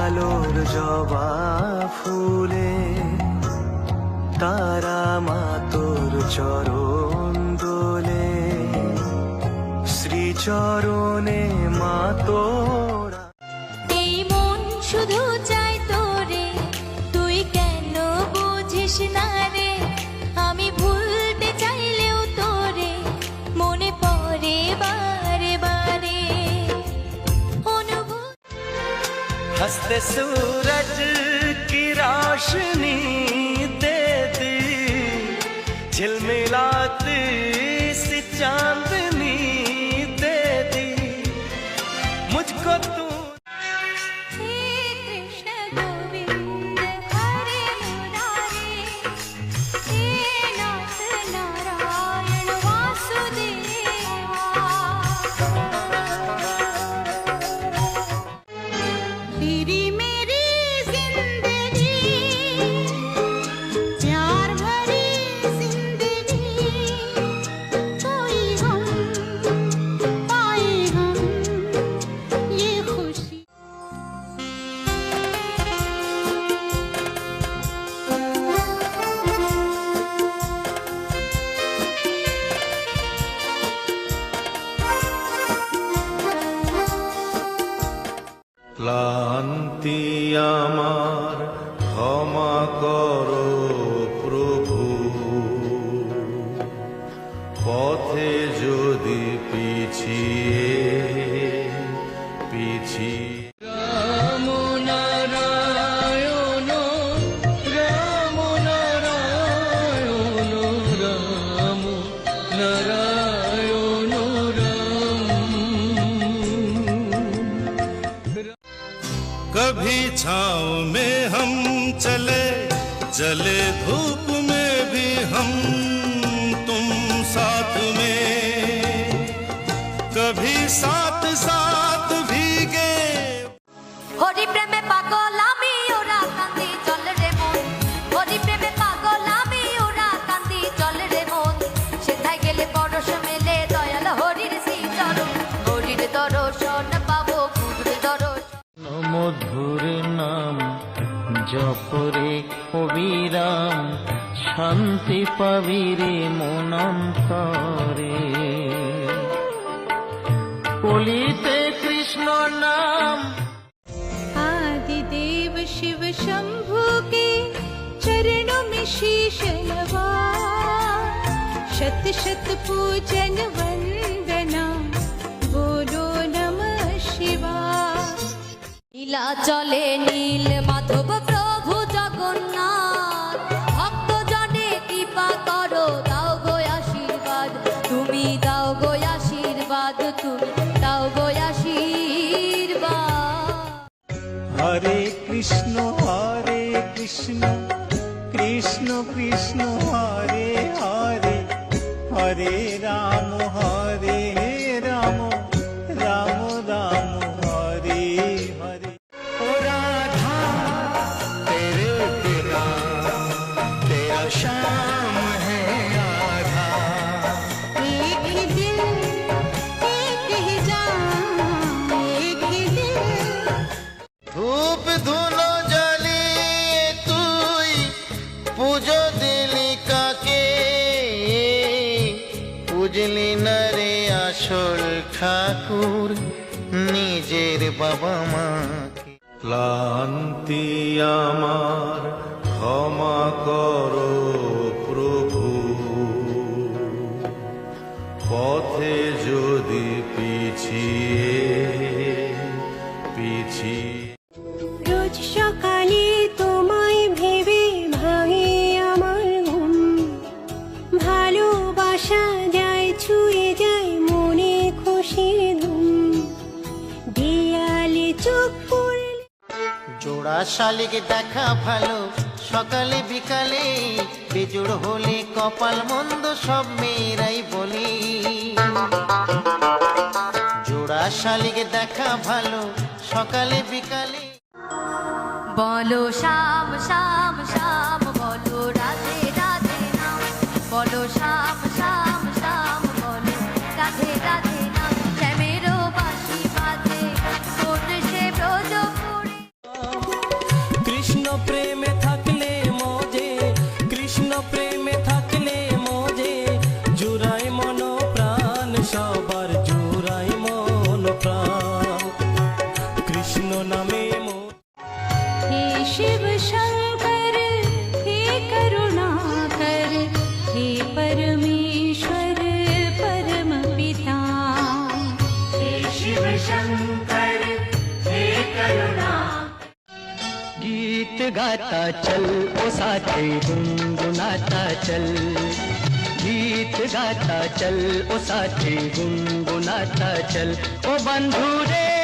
আলোর জবা ফুলে তারা মা তোর চরণ দোলে, শ্রীচরণে মা তোরা। এই মন শুধু চাই তোরে, তুই কেন বুঝিস না রে? আমি ভুলতে চাইলেও তোরে মনে পড়ে বারে বারে। हंसते सूरज की रोशनी दे दी, झिलमिलाती सी चांदनी दे दी मुझको तू। हे कृष्ण गोविंद हरे मुरारे, हे नाथ नारायण वासुदेवा। तेरी मेरी जिंदगी प्यार भरी जिंदगी, कोई हम पाए हम ये खुशी। ক্লান্তি আমার ক্ষমা করো প্রভু, পথে যদি পিছিয়ে রাম নারায়ণ রাম নারায়ণ রাম নারায়ণ রাম। कभी छाँव में हम चले, जले धूप में भी हम तुम साथ में, कभी साथ साथ भीगे। হরি প্রেমে পাগল আমি ওরা কান্দি চল রে মন, হরি প্রেমে পাগল আমি ওরা কান্দি চল রে মন। সেথায় গেলে পরশ মেলে দয়াল হরির শ্রীচরণ, হরির দর্শন পাবো গুরুর দর্শন। মধুর নাম জপরে অবিরাম, শান্তি পাবি রে মনন্তরে। কলিতে কৃষ্ণ নাম आदिदेव शिव शंभु के चरणों में शीश नवा, शत शत पूजन वंदना बोलो नमः शिवाय। লীলা চলে নীল মাধব প্রভু জগন্নাথ, ভক্ত জনে কৃপা করো দাও গো আশীর্বাদ, তুমি দাও গো আশীর্বাদ, তুমি দাও গো আশীর্বাদ। हरे कृष्ण कृष्ण कृष्ण हरे हरे, हरे राम राम राम हरे हरे। ओ राधा तेरे बिना तेरा श्याम है आधा, एक ही दिल एक ही जान एक ही दिल। ধূপ ধুনো জ্বালিয়ে তুই পুজো দিলি কাকে, বুঝলি না রে আসল ঠাকুর নিজের বাবা মাকে। ক্লান্তি আমার ক্ষমা করো প্রভু, পথে যদি পিছিয়ে রোজ সকালে তোমায় ভেবে ভাঙে আমার ঘুম, ভালোবাসা যায় ছুঁয়ে যায় মনে খুশির ধুম, দেয়ালে চোখ পড়লে। জোড়া শালিক দেখা ভালো সকালে বিকালে, বেজোড় হলে কপাল মন্দ সব মেয়েরাই বলে। জোড়া শালিক দেখা ভালো সকালে বিকালে। বলো শ্যাম শ্যাম শ্যাম, বলো রাধে রাধে নাম, বলো শ্যাম শ্যাম শ্যাম, বলো রাধে রাধে নাম। শ্যামেরও বাঁশি বাজে কোন সে ব্রজপুরে। गाता चल ओ साथी गुनगुनाता चल गीत गाता चल ओ साथी गुनगुनाता चल ओ बंधु रे